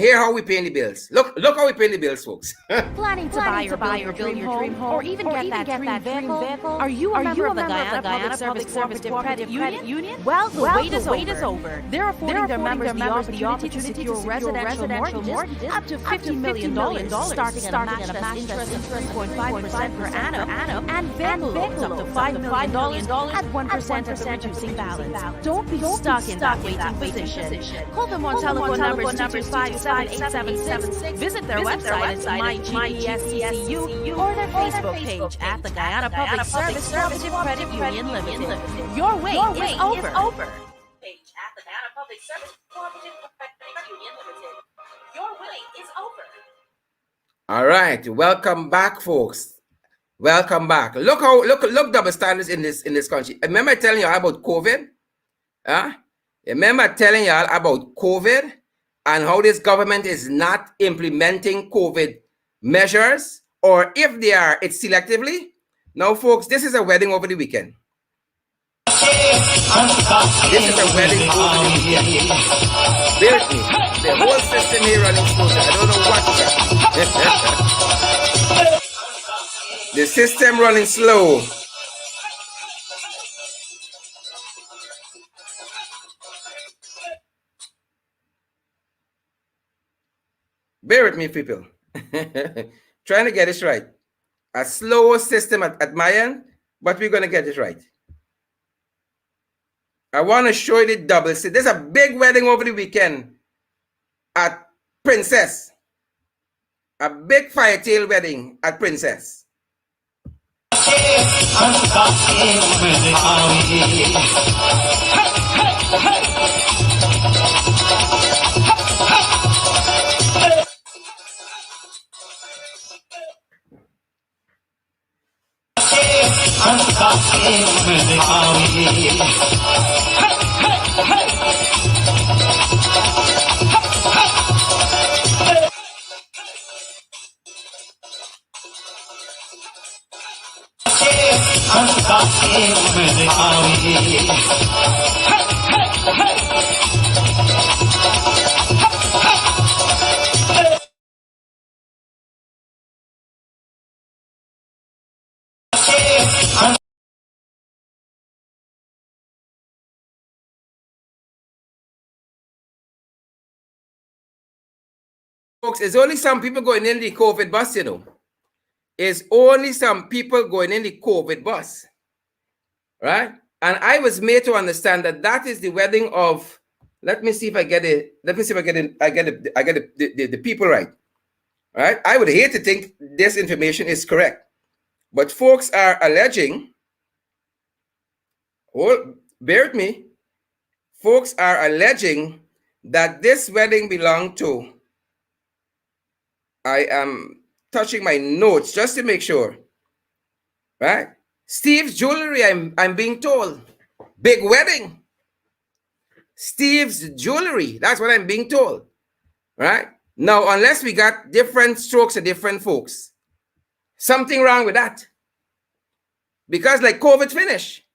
here how we pay the bills. Look how we pay the bills, folks. Planning to buy or build your dream home, or even get that dream vehicle? Are you a member of the Guyana Public Service Cooperative Union? Well, the wait is over. They're affording their members the opportunity to secure residential mortgages up to $50 million, starting at a matchless interest of 3.5% per annum, and vehicle loans up to $5 million at 1% of the reducing balance. Don't be stuck in that waiting position. Call them on telephone numbers 225-78776. Visit their website at MyGESCCU or their Facebook page at the Guyana Public Service Cooperative Credit Union Limited. Your wait is over. Page at the Guyana Public Service Cooperative Credit Union Limited. Your wait is over. All right, welcome back, folks. Welcome back. Look double standards in this country. Remember telling you about COVID? Remember telling y'all about COVID and how this government is not implementing COVID measures, or if they are, it's selectively. Now, folks, this is a wedding over the weekend. This is a wedding over the weekend. Bear with me. The whole system here running smoothly. I don't know what. The system running slow. Bear with me, people. Trying to get this right. A slow system at my end, but we're going to get it right. I want to show you the double. See, there's a big wedding over the weekend at Princess. A big firetail wedding at Princess. Folks, it's only some people going in the COVID bus, you know. It's only some people going in the COVID bus. Right? And I was made to understand that that is the wedding of, let me see if I get it. Let me see if I get the people right. Right? I would hate to think this information is correct. But folks are alleging, bear with me, folks are alleging that this wedding belonged to, I am touching my notes just to make sure, right? Steve's jewelry, I'm being told. Big wedding. Steve's jewelry, that's what I'm being told, right? Now, unless we got different strokes of different folks, something wrong with that. Because like COVID finish.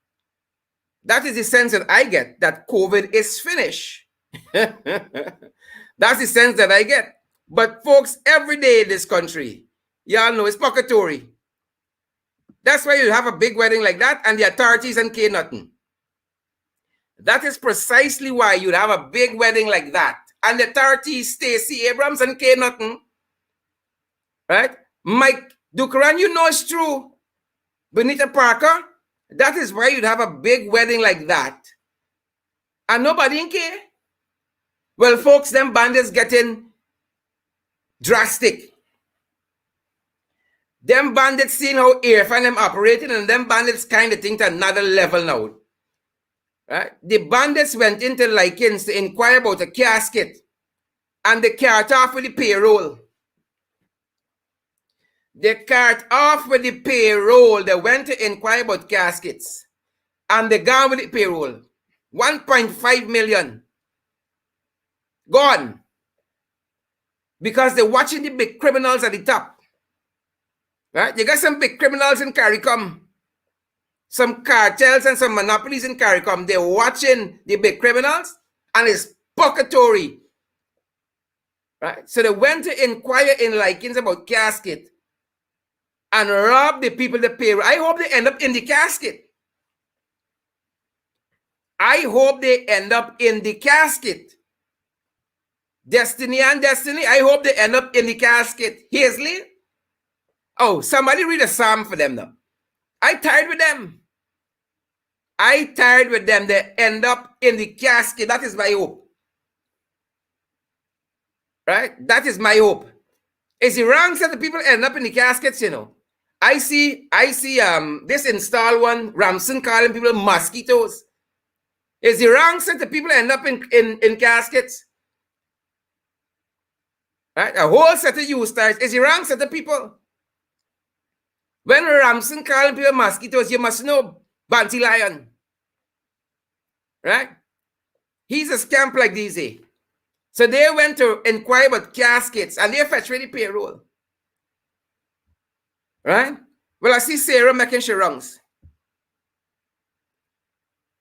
That is the sense that I get, that COVID is finished. That's the sense that I get. But folks, every day in this country, y'all know it's pocketory. That's why you have a big wedding like that and the authorities and care nothing. That is precisely why you'd have a big wedding like that and the authorities, Stacey Abrams and care nothing. Right? Mike Dukaran, you know it's true. Benita Parker, that is why you'd have a big wedding like that and nobody care. Well, folks, them bandits getting drastic. Them bandits seeing how Irfaan them operating and them bandits kind of think to another level now. Right? The bandits went into Likens to inquire about a casket and they cart off with the payroll. They cart off with the payroll. They went to inquire about caskets and they gone with the payroll. 1.5 million. Gone. Because they're watching the big criminals at the top. Right? You got some big criminals in CARICOM. Some cartels and some monopolies in CARICOM. They're watching the big criminals and it's pocketory. Right? So they went to inquire in Likens about casket and rob the people the payroll. I hope they end up in the casket. I hope they end up in the casket. Destiny and Destiny, I hope they end up in the casket. Hazley? Oh, somebody read a psalm for them now. I tired with them. I tired with them. They end up in the casket. That is my hope. Right? That is my hope. It's the wrong set of people end up in the caskets, you know. I see this install one, Ramson calling people mosquitoes. It's the wrong set of people end up in caskets. Right? A whole set of you stars is the wrong set of people. When Ramson calling people mosquitoes, you must know Banty Lion. Right? He's a scamp like these. So they went to inquire about caskets and they fetch ready payroll. Right? Well, I see Seeram making sharongs.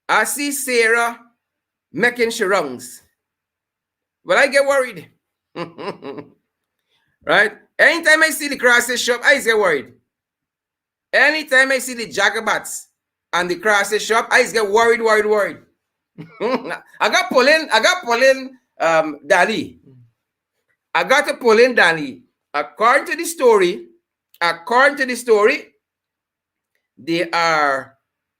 I see Sarah making sharongs. Well, I get worried. Right? Anytime I see the crosses shop, I get worried. Anytime I see the Jagabats and the crosses shop, I get worried. I got pull in Danny. I got to pull in Danny. According to the story, they are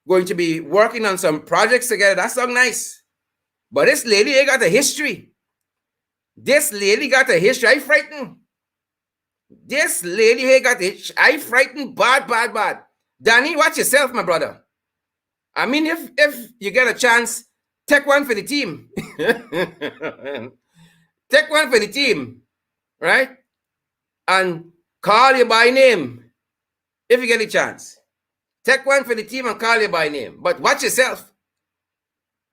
going to be working on some projects together. That sounds nice. But this lady ain't got a history. This lady got a history. I frightened. This lady ain't got a history. I frightened bad. Danny, watch yourself, my brother. I mean, if you get a chance, take one for the team. Take one for the team, right? And call you by name if you get a chance. Take one for the team and call you by name. But watch yourself.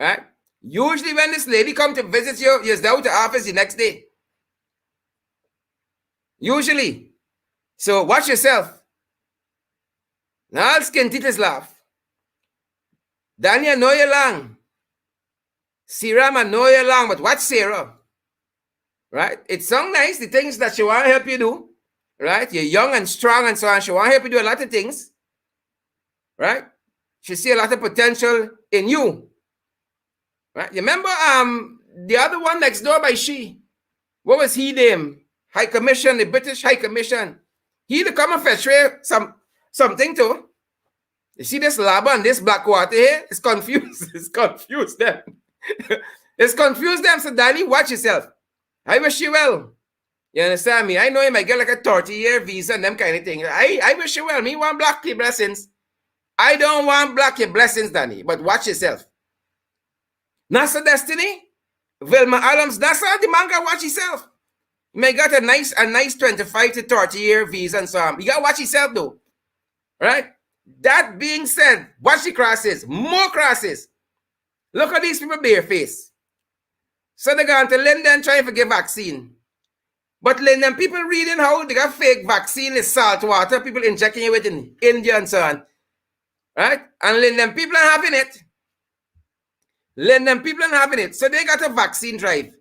Right? Usually when this lady come to visit you, you're down to office the next day. Usually. So watch yourself. Now all skin teeth laugh. Danny, I know you long. Seeram, I know you long, but watch Sarah. Right? It sounds nice, the things that she want to help you do. Right? You're young and strong and so on. She want to help you do a lot of things. Right? She see a lot of potential in you. Right? You remember the other one next door by she? What was he name? High Commission, the British High Commission. He to come and fetch something too. You see this lava and this black water here? It's confused. It's confused them. It's confused them. So Danny, watch yourself. I wish you well. You understand me? I know you might get like a 30-year visa and them kind of thing. I wish you well. Me want block your blessings. I don't want block your blessings, Danny. But watch yourself. NASA Destiny, Vilma Adams, NASA the manga, watch yourself. You may got a nice 25 to 30-year visa and so on. You gotta watch yourself though. Right? That being said, watch the crosses, more crosses. Look at these people bare face. So they're going to London trying to get vaccine. But London people reading how they got fake vaccine is salt water, people injecting it with in India and so on. Right? And London people are having it. London people are having it. So they got a vaccine drive.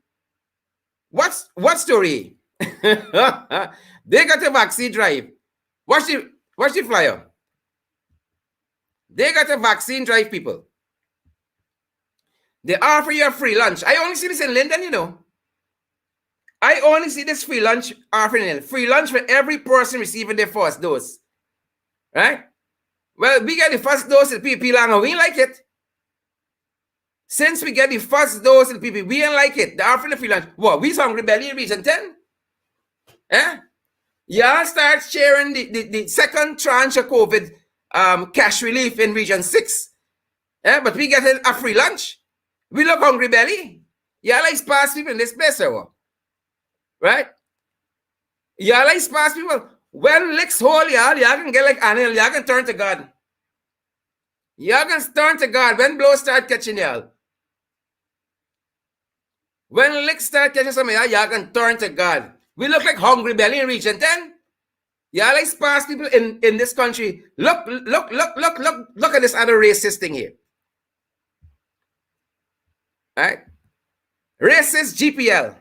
What story? They got a vaccine drive. Watch the flyer. They got a vaccine drive, people. They offer you a free lunch. I only see this in London, you know. I only see this free lunch offering. Free lunch for every person receiving their first dose. Right? Well, we get the first dose of PP and we like it. Since we get the first dose of PP, we don't like it. They're offering the free lunch. What? We's hungry belly in region 10? Eh? Y'all start sharing the second tranche of COVID cash relief in region 6. Eh? But we get a free lunch. We look hungry belly. Y'all like sparse people in this place, or what? Right? Y'all like sparse people. When licks hold y'all can get like animal. Y'all can turn to God. Y'all can turn to God when blows start catching y'all. When licks start catching some of y'all can turn to God. We look like hungry belly in region 10. Y'all like sparse people in this country. Look at this other racist thing here. Right? Racist GPL.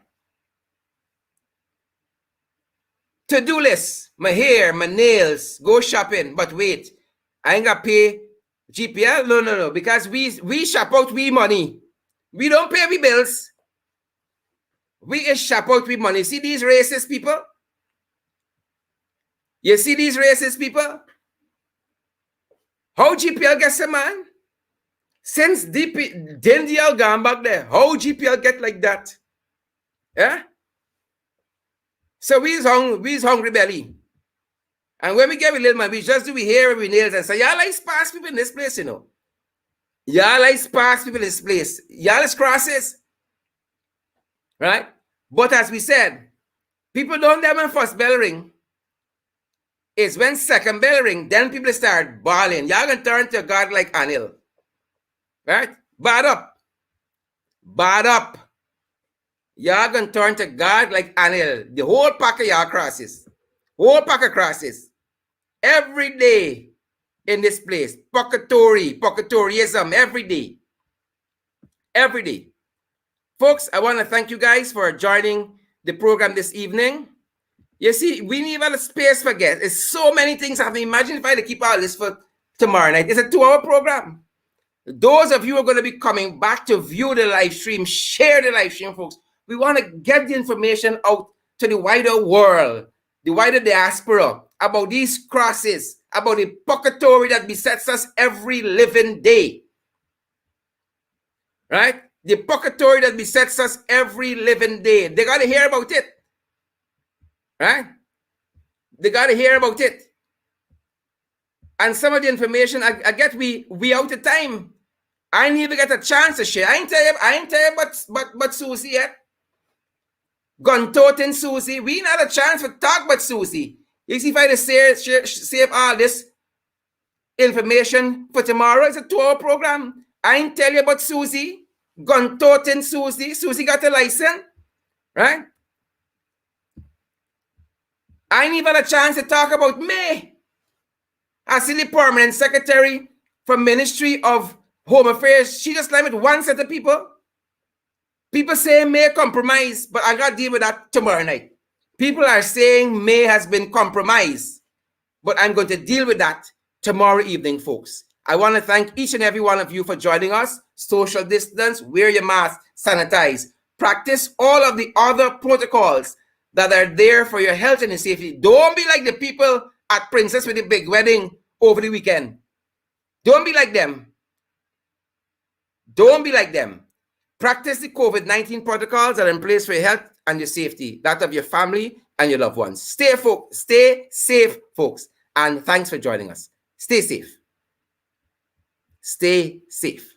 To-do list. My hair, my nails, go shopping. But wait, I ain't got to pay GPL? No. Because we shop out we money. We don't pay we bills. We is shop out we money. See these racist people? You see these racist people? How GPL gets a man? Since DNDL gone back there, how GPL get like that? Yeah? So we's hungry belly. And when we get a little man, we just do we hair and we nails and say, y'all like sparse people in this place, you know. Y'all like sparse people in this place. Y'all is crosses. Right? But as we said, people don't have when first bell ring. It's when second bell ring, then people start bawling. Y'all can turn to God like Anil. Right? Bad up. Bad up. Y'all can turn to God like Anil. The whole pack of y'all crosses. Whole pack of crosses. Every day in this place. Pocketoryism every day. Every day. Folks, I want to thank you guys for joining the program this evening. You see, we need a space for guests. There's so many things happening. Imagine if I had to keep all this for tomorrow night. It's a 2-hour program. Those of you who are going to be coming back to view the live stream, share the live stream, folks. We want to get the information out to the wider world, the wider diaspora, about these crosses, about the pocketory that besets us every living day. Right? The pocketory that besets us every living day. They got to hear about it. Right? They got to hear about it. And some of the information, I get we out of time. I didn't even get a chance to share. I ain't tell you but Susie yet. Gun-toting Susie. We not a chance to talk about Susie. You see if I save all this, information for tomorrow. It's a 2-hour program. I ain't tell you about Susie, gun-toting Susie. Susie got a license, right? I ain't even had a chance to talk about May. I see the permanent secretary for Ministry of Home Affairs. She just limited one set of people. People say May compromise, but I got to deal with that tomorrow night. People are saying May has been compromised, but I'm going to deal with that tomorrow evening, folks. I want to thank each and every one of you for joining us. Social distance, wear your mask, sanitize, practice all of the other protocols that are there for your health and your safety. Don't be like the people at Princess with the big wedding over the weekend. Don't be like them. Don't be like them. Practice the COVID-19 protocols that are in place for your health and your safety, that of your family and your loved ones. Stay safe, folks. And thanks for joining us. Stay safe. Stay safe.